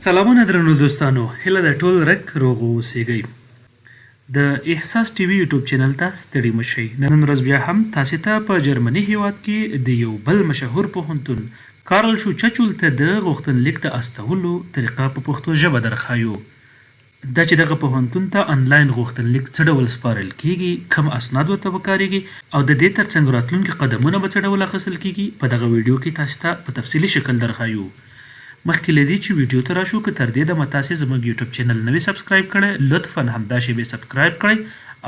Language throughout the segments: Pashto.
سلامونه درنو دوستانو، هیله ده ټول روغ اوسیږئ. د احساس ټي وي یوټیوب چینل ته ستړي مه شئ. نن ورځ بیا هم تاسې ته په جرمني هیواد کې د یو بل مشهور پوهنتون کارل شوچچول ته د غوښتنلیک د استولو طریقه په پښتو ژبه درښایو. دا چې دغه پوهنتون ته انلاین غوښتنلیک څه ډول سپارل کیږي، کوم اسناد ورته پکارېږي او د دې ترڅنګ راتلونکي قدمونه به څه ډول اخیستل کیږي، په دغه ویډیو کې تاسو ته په تفصیلي شکل درښایو. مخکې له دې چې ویډیو ته راشو، که تر دې دمه تاسې زموږ یوټیوب چینل نه وي سبسکرایب کړی، لطفا همدا شیبې سبسکرایب کړئ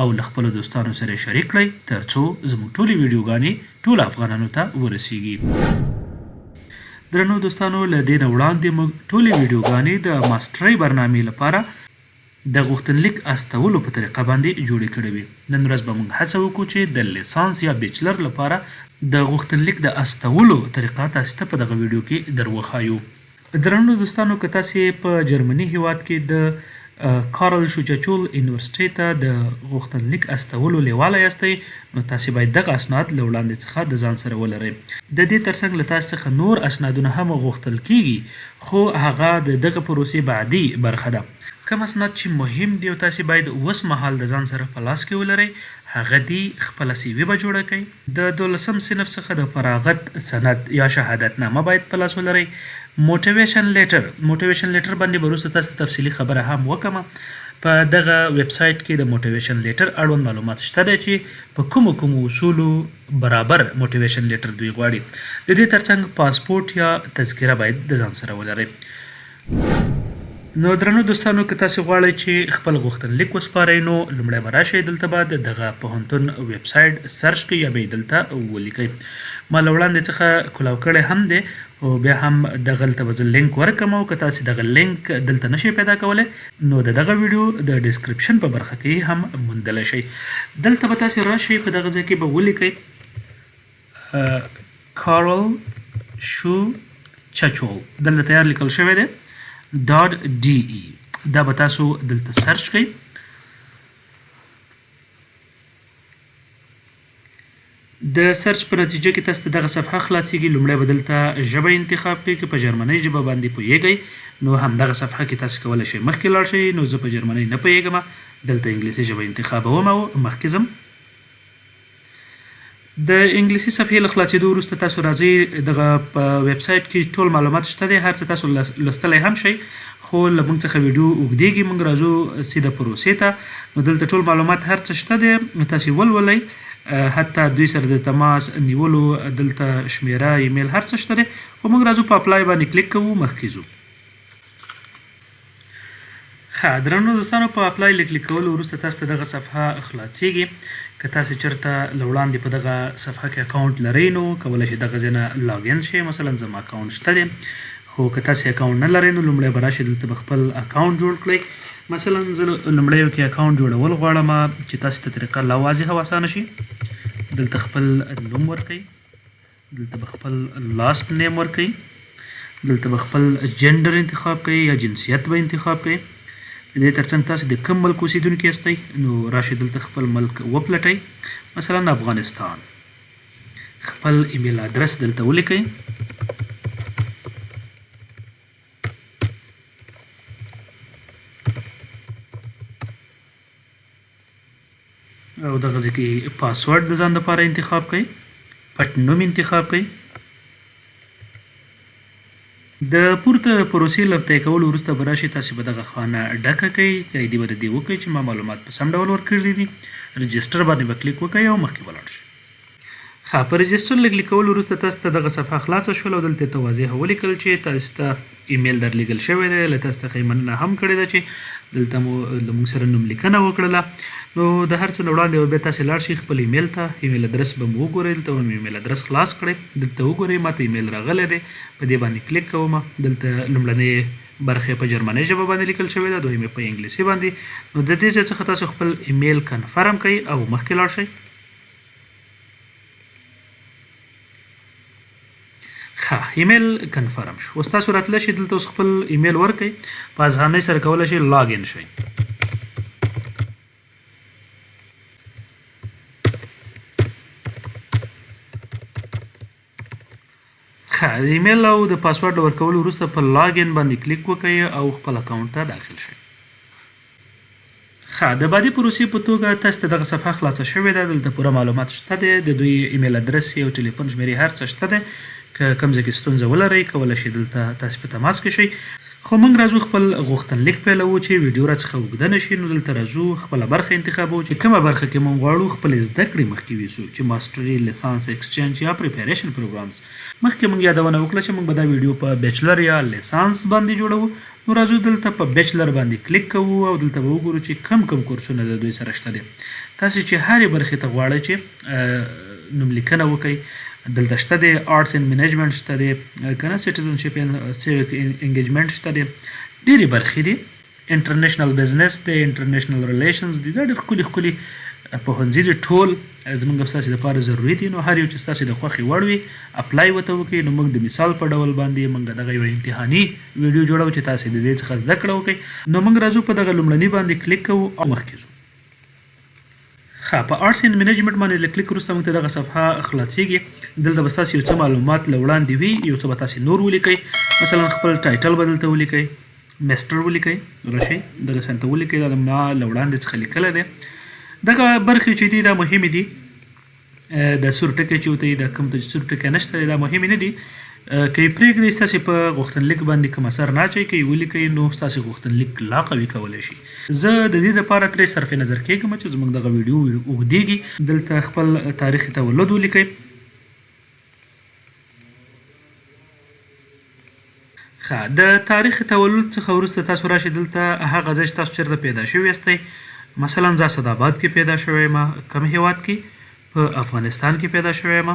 او له خپلو دوستانو سره شریک کړئ تر څو زموږ ټولې ویډیوګانې ټولو افغانانو ته ورسیږي. درنو دوستانو، له دې نه وړاندې موږ ټولې ویډیوګانې د ماسټرۍ برنامې لپاره د غوښتنلیک استولو په طریقه باندې جوړې کړې وي. نن ورځ به موږ هڅه وکړو چې د لیسانس یا بیچلر لپاره د غوښتنلیک د استولو طریقه تاسو ته په دغه ویډیو کې دروښایو. درنو دوستانو، که تاسې په جرمني هیواد کې د کارل شوچچول یونیورسټۍ ته د غوښتنلیک استولو لیواله یاستئ، نو تاسې باید دغه اسناد له وړاندې څخه د ځان سره ولرئ. د دې ترڅنګ له تاسو څخه نور اسنادونه هم غوښتل کیږي، خو هغه د دغه پروسې بعدي برخه ده. کوم اسناد چې مهم دي او تاسې باید اوس مهال د ځان سره په لاس کې ولرئ، هغه دي خپله سی وي به جوړه کړئ، د 12م صنف څخه د فراغت سند یا شهادتنامه باید په لاس ولرئ، موټیویشن لیټر باندې به وروسته تاسو تفصیلي خبره هم وکړم. په دغه ویب سایټ کې د موټیویشن لیټر اړوند معلومات شته دی چې په کومو اصولو برابر موټیویشن لیټر دوی غواړي. د دې ترڅنګ پاسپورټ یا تذکره باید د ځان سره ولرئ. نو درنو دوستانو، که تاسې غواړئ چې خپل غوښتنلیک وسپارئ، نو لومړی به راشئ دلته به د دغه پوهنتون ویب سایټ سرچ کړئ یا به یې دلته ولیکئ. ما له وړاندې څخه کولاو کړی هم دی او بیا هم دغلته به زه لینک ورکړم او که تاسې دغه لینک دلته نشئ پیدا کولی، نو د دغه ویډیو د ډسکرپشن په برخه کې هم موندلی شئ. دلته به تاسې راشئ، په دغه ځای کې به ولیکئ کارل شوچچول، دلته تیار لیکل شوی دی .de. دا به تاسو دلته سرچ کړئ. د سرچ په نتیجه کې تاسو ته دغه صفحه خلاصیږي. لومړی به دلته ژبه انتخاب کړئ، که په جرمنۍ ژبه باندې پوهیږئ نو همدغه صفحه کې تاسو کولی شئ مخکې لاړ شئ. نو زه په جرمنۍ نه پوهیږم، دلته انګلیسي ژبه انتخابوم او مخکې ځم. د انګلیسي صفحې له خلاصېدو وروسته تاسو راځئ، دغه په ویب سایټ کې ټول معلومات شته دی، هر څه تاسو لوستلی هم شئ، خو له موږ څخه ویډیو اوږدېږي، موږ راځو سیده پروسې ته. نو دلته ټول معلومات هر څه شته دی، نو تاسې ولولئ، حتی دوی سره د تماس نیولو دلته شمیره ایمیل هر څه شته دی، خو موږ راځو په اپلای باندې کلیک کوو، مخکې ځو. ښه درنو دوستانو، په اپلای له کلیک کولو وروسته تاسو ته دغه صفحه خلاصیږي. که تاسې چېرته له وړاندې په دغه صفحه کې اکاونټ لرئ، نو کولی شئ دغه ځای نه لاګین شئ. مثلا زما اکاونټ شته دی، خو که تاسې اکاونټ نه لرئ نو لومړی به راشئ دلته به خپل اکاونټ جوړ کړئ. مثلا زه لومړی یو کې اکاونټ جوړول غواړم چې تاسې ته طریقه لا واضحه او اسانه شي. دلته خپل نوم ورکئ، دلته به خپل لاست نیم ورکئ، دلته به خپل جنډر انتخاب کړئ یا جنسیت به انتخاب کړئ. د دې ترڅنګ تاسو د کوم ملک اوسیدونکي یاستئ نو راشئ دلته خپل ملک وپلټئ، مثلا افغانستان. خپل ایمیل ادرس دلته ولیکئ. او دغه ځای کې پاسورډ د ځان لپاره انتخاب کړئ، پټ نوم انتخاب کړئ. د پورته پروسې له طی کولو وروسته به راشئ، تاسې به دغه خانه ډکه کړئ، تاییدي به د دې وکړئ چې ما معلومات په سم ډول ورکړي دي. رجسټر باندې به کلیک وکړئ او مخکې به لاړ شئ. ښه، په رجسټر له کلیک کولو وروسته تاسو ته دغه صفحه خلاصه شول او دلته ته واضحه ولیکل چې تاسو ته ایمیل درلیږل شوی دی، له تاسو څخه یې مننه هم کړې ده چې دلته مو له موږ سره نوم لیکنه وکړله. نو د هر څه نه وړاندې بیا تاسې لاړ شئ خپل ایمیل ته، ایمیل ادرس به مو وګورئ، دلته به مو ایمیل ادرس خلاص کړئ، دلته وګورئ ما ته ایمیل راغلی دی، په دې باندې کلیک کوم. دلته لومړنۍ برخه په جرمنۍ ژبه باندې لیکل شوې ده، دویمې په انګلیسي باندې. نو د دې ځای څخه تاسو خپل ایمیل کنفرم کړئ او مخکې لاړ شئ. ښه، ایمیل کنفرم شو. اوس تاسو راتلی شئ دلته اوس خپل ایمیل ورکئ، په اسانۍ سره کولی شئ لاګ ان شئ. ښه د ایمیل او د پاسورډ ورکولو وروسته په لاګین باندې کلیک وکړئ او خپل اکاونټ ته داخل شئ. ښه د بعدي پروسې په توګه تاسو ته دغه صفحه خلاصه شوې ده. دلته پوره معلومات شته دی، د دوی ایمیل ادرس او ټلیفون شمیرې هر څه شته دی. که کوم ځای کې ستونزه ولرئ کولی شئ دلته تاسو په تماس کې شئ. خو موږ راځو خپل غوښتنلیک پیلوو چې ویډیو راڅخه اوږده نه شي. نو دلته راځو خپله برخه انتخابوو چې کومه برخه کې موږ غواړو خپلې زده کړې مخکې یوسو، چې ماسټري، لیسانس، ایکسچینج یا پریپریشن پروګرامز. مخکې موږ یادونه وکړه چې موږ به دا ویډیو په بیچلر یا لیسانس باندې جوړوو. نو راځو دلته په بیچلر باندې کلیک کوو او دلته به وګورو چې کم کورسونه د دوی سره شته دي. تاسو چې هرې برخې ته غواړئ چې نوملیکنه وکړئ دلته شته دی. آرټس اینډ منیجمنټ شته دی، که نه سټیزنشپ اینډ سیویک انګیجمنټ شته دی، ډېرې برخې دي. انټرنیشنل بزنس دی، انټرنیشنل ریلیشنز دي، دا ډېر ښکلي ښکلي پوهنځي دي. ټول زموږ ستاسې لپاره ضروري دي. نو هر یو چې ستاسې د خوښې وړ وي اپلای ورته وکړئ. نو موږ د مثال په ډول باندې موږ دغه یو امتحاني ویډیو جوړوو چې تاسې د دې څخه زده کړه وکړئ. نو موږ راځو په دغه لومړني باندې کلیک کوو او مخکې ځو. ښه په آرټس اینډ منیجمنټ باندې له کلیک وروسته موږ ته دغه صفحه خلاصیږي. دلته به ستاسې یو څه معلومات له وړاندې وي، یو څه به تاسې نور ولیکئ. مثلا خپل ټایټل به دلته ولیکئ، میسټر ولیکئ، راشئ دغه شان ته ولیکئ. دا ما له وړاندې څخه لیکلی دی. دغه برخې چې دي دا مهمې دي. د سور ټکی چې ورته دا کوم ته چې سور ټکی نشته دی دا مهمې نه دي. که یې پرېږدئ ستاسې په غوښتنلیک باندې کوم اثر نه اچوي، که یې ولیکئ نو ستاسې غوښتنلیک لا قوي کولی شي. زه د دې دپاره ترې صرف نظر کېږم چې زموږ دغه ویډیو اوږدېږي. دلته خپل تاریخ تولد ولیکئ. ښه د تاریخ تولد څخه وروسته تاسو راشئ دلته هغه ځای چې تاسو چېرته پیدا شوي یاستئ. مثلا زه اسداباد کې پیدا شوی یم. کوم هیواد کې؟ په افغانستان کې پیدا شوی یم.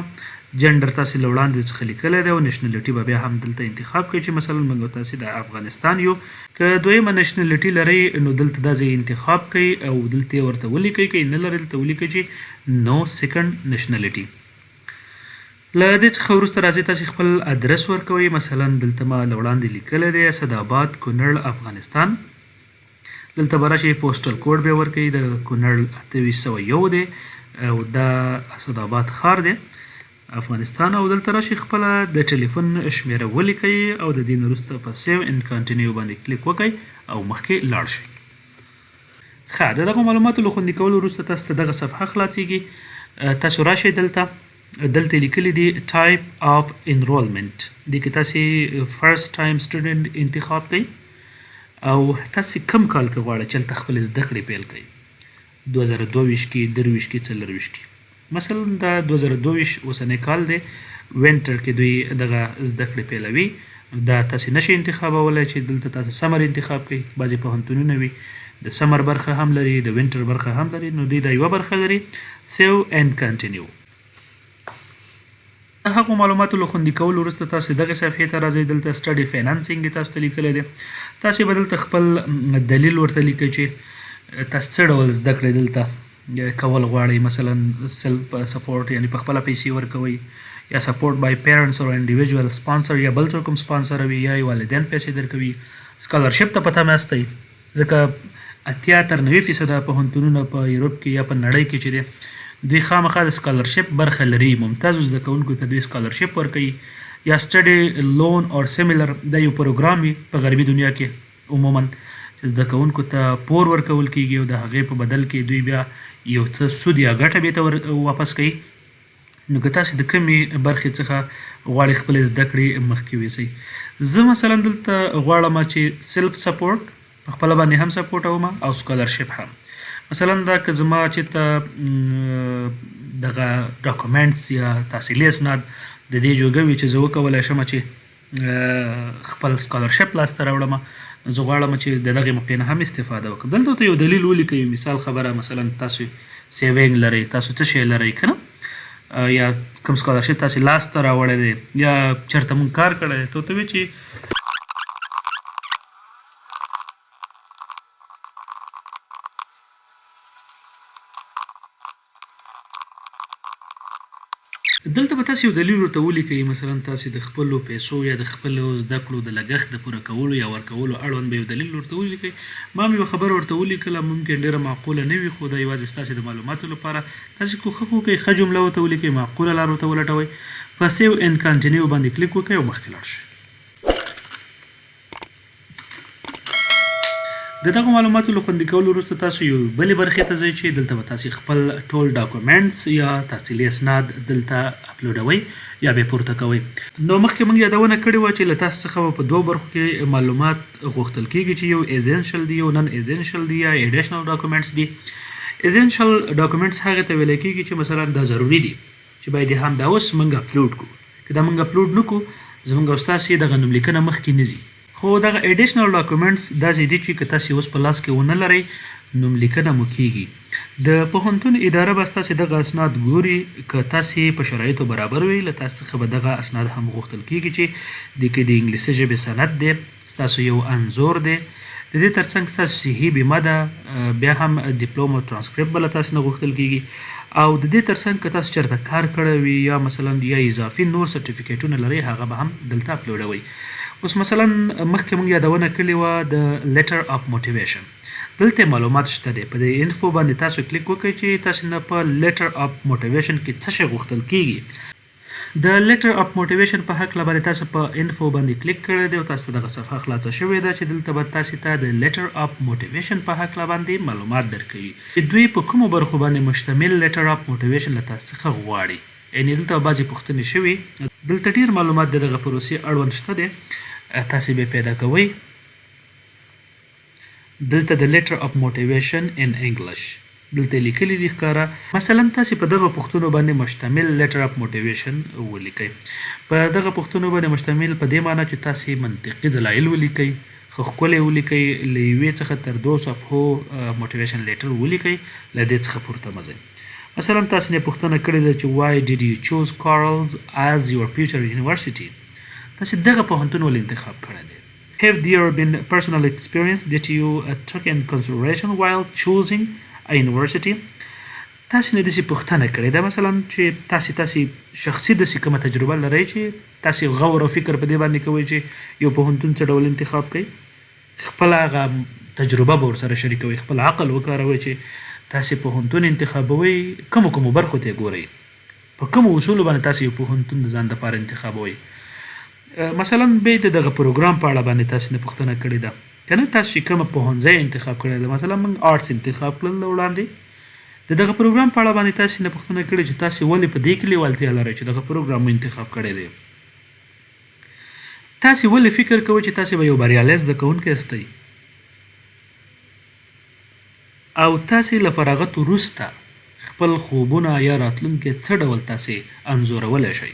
جنډر تاسې له وړاندې څخه لیکلی دی او نیشنلټي به بیا هم دلته انتخاب کړئ چې مثلا موږ تاسې د افغانستان یو. که دویمه نیشنلټي لرئ نو دلته دا ځای انتخاب کړئ او دلته یې ورته ولیکئ. که یې نه لرئ دلته ولیکئ چې نو سیکنډ نیشنلټي. له دې څخه وروسته راځئ تاسې خپل ادرس ورکوئ. مثلا دلته ما له وړاندې لیکلی دی اسداباد کونړ افغانستان. دلته به راشئ پوسټل کوډ بیا ورکوئ. د کونړ 2801 دی او دا اسداباد ښار دی افغانستان. او دلته راشئ خپله د ټلیفون شمیره ولیکئ او د دې نه وروسته په سیو اینډ کنټینیو باندې کلیک وکړئ او مخکې لاړ شئ. ښه د دغه معلوماتو له خوندي کولو وروسته تاسو ته دغه صفحه خلاصیږي. تاسو راشئ دلته لیکلي دي ټایپ اف انرولمنټ. دې کې تاسې فرست ټایم سټوډنټ انتخاب کړئ او تاسې کوم کال کې غواړئ چې هلته خپلې زده کړې پیل کړئ. 2022 کې، 23 کې، 24 کې. مثلا دا 2022 اوسنی کال دی. وینټر کې دوی دغه زده کړې پیلوي. دا تاسې نشئ انتخابولی چې دلته تاسو سمر انتخاب کړئ. بعضې پوهنتونونه وي د سمر برخه هم لري، د وینټر برخه هم لري. نو دوی دا یوه برخه لري سیو اینډ کنټینیو. هغو معلوماتو له خوندي کولو وروسته تاسې دغې صفحې ته راځئ. دلته سټډي فاینانسینګ تاسو ته لیکلی دی. تاسې به دلته خپل دلیل ورته لیکئ چې تاسو څه ډول زده کړې دلته کول غواړئ. مثلا سیلف سپورټ یعنې په خپله پیسې ورکوئ، یا سپورټ بای پیرنټس او انډیویژول سپانسر، یا بل څوک هم سپانسروي، یا یې والدین پیسې درکوي. سکالرشپ ته په تمه یاستئ ځکه 80 تر 90% پوهنتونونه په یوروپ کې یا په نړۍ کې چې دی دوی خامخا د سکالرشپ برخه لري. ممتازو زده کوونکو ته دوی سکالرشپ ورکوي. یا سټډي لون اور سیملر دا یو پروګرام وي په غربي دنیا کې عموما چې زده کوونکو ته پور ورکول کېږي او د هغې په بدل کې دوی بیا یو څه سود یا ګټه بېرته واپس کوي. نو که تاسې د کومې برخې څخه غواړئ خپلې زده کړې مخکې یوسئ. زه مثلا دلته غواړم چې سیلف سپورټ په خپله باندې هم سپورټوم او سکالرشپ هم. مثلا دا که زما چې ته دغه ډاکومنټس یا تحصیلي اسناد د دې جوګه وي چې زه وکولی شم چې خپل سکالرشپ لاسته راوړم، زه غواړم چې د دغې موقع نه هم استفاده وکړم. دلته ورته یو دلیل ولیکئ، مثال خبره مثلا تاسو سیوینګ لرئ، تاسو څه شی لرئ که نه، یا کوم سکالرشپ تاسې لاسته راوړی دی یا چېرته مونږ کار کړی دی. ته ورته وایي چې دلته به تاسې یو دلیل ورته ولیکئ. مثلا تاسې د خپلو پیسو یا د خپلو زده کړو د لګښت د پوره کولو یا ورکولو اړوند به یو دلیل ورته ولیکئ. ما هم یوه خبره ورته ولیکله، ممکن ډېره معقوله نه وي خو دا یوازې ستاسې د معلوماتو لپاره. تاسې کوښښ وکئ ښه جمله ورته ولیکئ، معقوله لار ورته ولټوئ. په سیو ان کنټینیو باندې کلیک وکړئ او مخکې لاړ شئ. د دغه معلوماتو له خوندي کولو وروسته تاسو یو بلې برخې ته ځئ چې دلته به تاسې خپل ټول ډاکومنټس یا تحصیلي اسناد دلته اپلوډوئ یا به پورته کوئ. نو مخکې موږ یادونه کړې وه چې له تاسو څخه په دوو برخو کې معلومات غوښتل کېږي چې یو ایزنشل دي یو نن ایزنشل دي یا ایډیشنل ډاکومنټس دي. ایزنشل ډاکومنټس هغې ته ویلی کېږي چې مثلا دا ضروري دي چې باید یې همدا اوس موږ اپلوډ کړو. که دا موږ اپلوډ نه کړو زموږ او ستاسې دغه نوملیکنه مخکې نه ځي. خو دغه ایډیشنل ډاکومنټس داسې دي چې که تاسې اوس په لاس کې ونه لرئ نوملیکنه مو کېږي. د پوهنتون اداره به ستاسې دغه اسناد ګوري. که تاسې په شرایطو برابر وي له تاسو څخه به دغه اسناد هم غوښتل کېږي چې د کې د انګلیسي ژبې سند دی، ستاسو یو انځور دی، د دې ترڅنګ ستاسو صحي بیمه ده، بیا هم ډیپلوم او ټرانسکریپټ به له تاسو نه غوښتل کېږي او د دې ترڅنګ که تاسو چېرته کار کړی وي یا مثلا یا اضافي نور سرټیفیکیټونه لرئ هغه به هم دلته اپلوډوئ. اوس مثلا مخکې موږ یادونه کړې وه د لیټر اف موټیویشن. دلته معلومات شته دی. په دې انفو باندې تاسو کلیک وکړئ چې تاسو نه په لیټر اف موټیویشن کې څه شی غوښتل کېږي. د لیټر اف موټیویشن په هکله باندې تاسو په انفو باندې کلیک کړی دی او تاسو ته دغه صفحه خلاصه شوې ده چې دلته به تاسو ته د لیټر اف موټیویشن په هکله باندې معلومات درکوي چې دوی په کومو برخو باندې مشتمل لیټر اف موټیویشن له تاسو څخه غواړي. یعنې دلته بعضې پوښتنې شوي. دلته ډېر معلومات د دغه پروسې اړوند شته دی، تاسې به پیدا کوئ. دلته د لیټر اف موټیویشن ان انګلیش دلته لیکلي دي ښکاره. مثلا تاسې په دغه پوښتنو باندې مشتمل لیټر اف موټیویشن ولیکئ. په دغه پوښتنو باندې مشتمل په دې معنی چې تاسې منطقي دلایل ولیکئ، ښه ښکلی ولیکئ، له یوې څخه تر 2 صفحو موټیویشن لیټر ولیکئ، له دې څخه پورته مه ځئ. مثلا تاسې نه پوښتنه کړې ده چې why did you choose Cornell as your future university؟ تاسې دغه پوهنتون ولې انتخاب کړی دی؟ Have there been personal experience that you took in consideration while choosing a university؟ تاسې نه داسې پوښتنه کړې ده مثلا چې تاسې شخصي داسې کومه تجربه لرئ چې تاسې غور او فکر په دې باندې کوئ چې یو پوهنتون څه ډول انتخاب کوئ. خپله هغه تجربه به ورسره شریکوئ، خپل عقل وکاروئ چې تاسې پوهنتون انتخابوئ، کومو برخو ته یې ګورئ، په کومو اصولو باندې تاسې یو پوهنتون د ځان دپاره انتخابوئ. مثلا بیا د دغه پروګرام په اړه باندې تاسې نه پوښتنه کړې ده که نه، تاسو چې کومه پوهنځی انتخاب کړی ده، مثلا موږ آرټس انتخاب کړل وړاندې، د دغه پروګرام په اړه باندې تاسې نه پوښتنه کړې چې تاسې ولې په دې کې لیوالتیا لرئ چې دغه پروګرام مو انتخاب کړی دی. تاسې ولې فکر کوئ چې تاسې به یو بریالی زده کوونکی یاستئ او تاسې له فراغت وروسته خپل خوبونه یا راتلونکی څه ډول تاسې انځورولی شئ.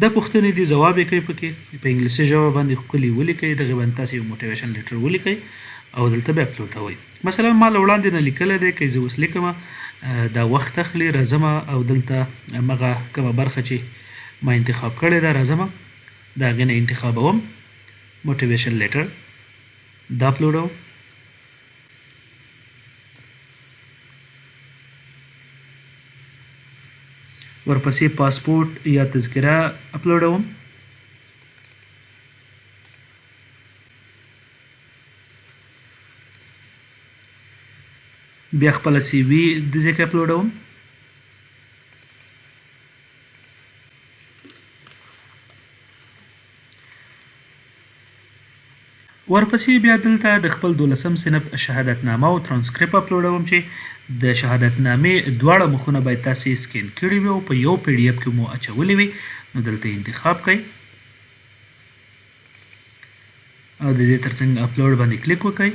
دا پوښتنې دي، ځواب یې کوئ پکې په انګلیسي ژبه باندې ښکلي ولیکئ، دغې باندې تاسې یو موټیویشن لیټر ولیکئ او دلته به اپلوډوئ. مثلا ما له وړاندې نه لیکلی دی، که زه اوس لیکمه دا وخت اخلي، راځمه او دلته همغه کومه برخه چې ما انتخاب کړې ده راځمه د هغې نه انتخابوم، موټیویشن لیټر دا اپلوډوم. ورپسې پاسپورت یا تذکره اپلوډوم. بیا خپله سی وي دې ځای کې اپلوډوم. ورپسې بیا دلته د خپل 12م صنف شهادتنامه او ترانسکریپټ اپلوډوم چې د شهادتنامې دواړه مخونه باید تاسې سکین کړي وي او په یو پی ډي اف کې مو اچولی وي. نو دلته انتخاب کړئ او د دې ترڅنګ اپلوډ باندې کلیک وکړئ.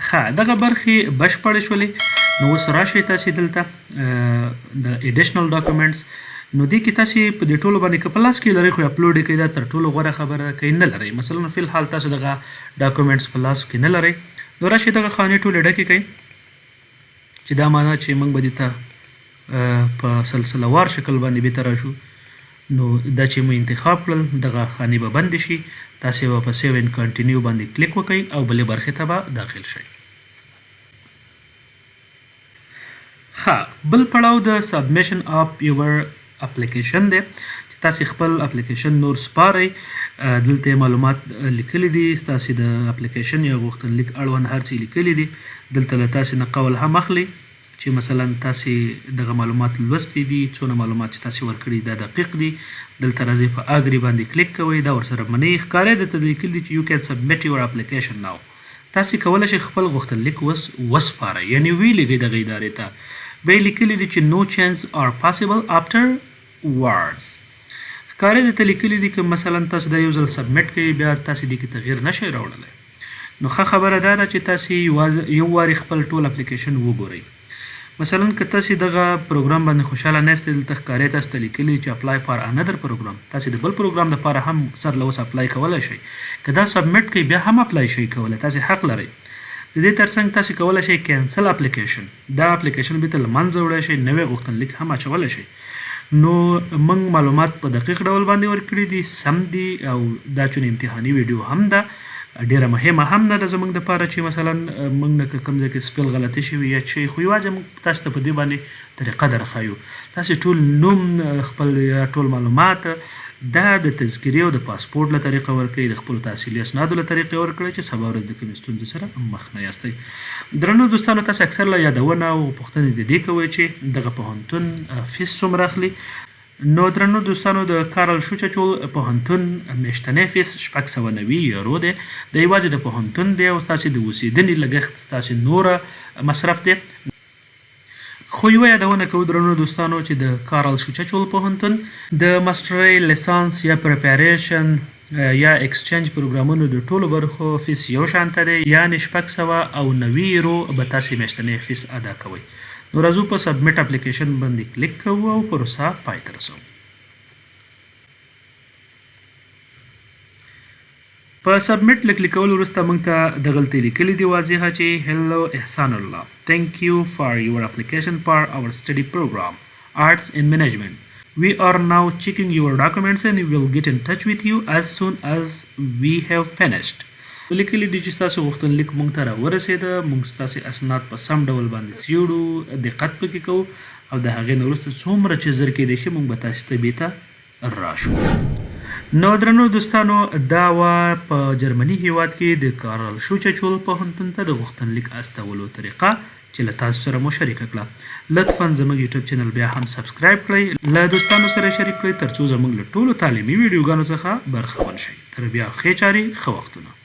ښه، دغه برخې بشپړې شولې. نو اوس راشئ تاسې دلته د ایډیشنل ډاکومنټس. نو دې کې تاسې په دې ټولو باندې که په لاس کې لرئ خو اپلوډ یې کړئ، دا تر ټولو غوره خبره ده. که یې نه لرئ، مثلا فی الحال تاسو دغه ډاکومنټس په لاس کې نه لرئ، نو راشئ دغه خانې ټولې ډکې کړئ چې دا معنا چې موږ به دې ته په سلسله وار شکل باندې بېرته راشو. نو دا چې مو انتخاب کړل دغه خانې به بندې شي، تاسې به په سیو ان کنټینیو باندې کلیک وکړئ او بلې برخې ته به داخل شئ. ښه، بل پړاو د سبمیشن اف یور اپلیکیشن دی چې تاسې خپل اپلیکیشن نور سپارئ. دلته معلومات لیکلي دي، تاسې د اپلیکیشن یا غوښتنلیک اړوند هر څه لیکلي دي. دلته له تاسې نه قول هم اخلي چې مثلا تاسې دغه معلومات لوستي دي، څونه معلومات چې تاسې ورکړي دا دقیق دي. دلته راځئ په اګري باندې کلیک کوئ، دا ورسره منی ښکاري درته لیکلي دي چې یو کین سبمیټ یور اپلیکیشن ناو. تاسې کولی شئ خپل غوښتنلیک وسپارئ، یعنې ویلیږئ دغه ادارې ته. بیا یې لیکلي دي چې نو چینج آر پاسبل آفټر ورډز. ښکاري درته لیکلي دي که مثلا تاسې دا یو ځل سبمیټ کوئ بیا تاسې دې کې تغییر نشئ راوړلی. نو ښه خبره دا ده چې تاسې یو وارې خپل ټول اپلیکیشن وګورئ. مثلا که تاسې دغه پروګرام باندې خوشحاله نه یاستئ، دلته ښکاري تاسو ته لیکلي چې اپلای فار انادر پروګرام. تاسې د بل پروګرام دپاره هم سر له اوسه اپلای کولی شئ. که دا سبمیټ کوئ بیا هم اپلای شئ کولی، تاسې حق لرئ. د دې ترڅنګ تاسې کولی شئ کینسل اپلیکیشن، دا اپلیکیشن بیرته له منځه وړی شئ، نوی غوښتنلیک هم اچولی شئ. نو موږ معلومات په دقیق ډول باندې ورکړي دي، سم دي، او دا چون امتحاني ویډیو هم ده، ډیره مهمه هم نه ده زموږ دپاره چې مثلا موږ نه که کوم ځای کې سپیل غلطي شوي یا څه، خو یوازې موږ تاسو ته په دې باندې طریقه درښایو. تاسې ټول نوم خپل یا ټول معلومات دا د تذکرې او د پاسپورټ له طریقه ورکړئ، د خپلو تحصیلي اسنادو له طریقې ورکړئ چې سبا ورځ د کومې ستونزې سره مخ نه یاستئ. درنو دوستانو، تاسې اکثر له یادونه او پوښتنې د دې کوئ چې دغه پوهنتون فیس څومره اخلي. نو درنو دوستانو، د کارل شوچچول پوهنتون میاشتنی فیس 690 یورو دی. د یوازې د پوهنتون دی او ستاسې د اوسېدنې لګښت ستاسې نوره مصرف دی. خو یوه یادونه کوو درنو دوستانو چې د کارل شوچچول پوهنتون د ماسټرۍ، لیسانس یا پریپریشن یا ایکسچینج پروګرامونو د ټولو برخو فیس یو شانته دی، یعنې 690 یورو به تاسې میاشتنی فیس ادا کوئ. نو راځو په سبمیټ اپلیکیشن باندې کلیک کوو او پروسه پای ته رسوو. په سبمیټ له کلیک کولو وروسته موږ ته دغلته لیکلي دي واضحه چې هلو احسان الله، thank you for your application for our study program Arts in Management. We are now checking your documents and we will get in touch with you as soon as we have finished. لیکلي دي چې ستاسو غوښتنلیک موږ ته راورسېده، موږ ستاسې اسناد په سم ډول باندې څېړو، دقت پکې کوو او د هغې نه وروسته څومره چې زر کیدای شي موږ به تاسې ته بېرته راشو. نو درنو دوستانو، دا وه په جرمني هیواد کې د کارل شوچچول پوهنتون ته د غوښتنلیک استولو طریقه چې له تاسو سره مو شریکه کړه. لطفا زموږ یوټیوب چینل بیا هم سبسکرایب کړئ، له دوستانو سره شریک کړئ تر څو زموږ له ټولو تعلیمي ویډیوګانو څخه برخمن شئ. تر بیا ښې چارې، ښه وختونه.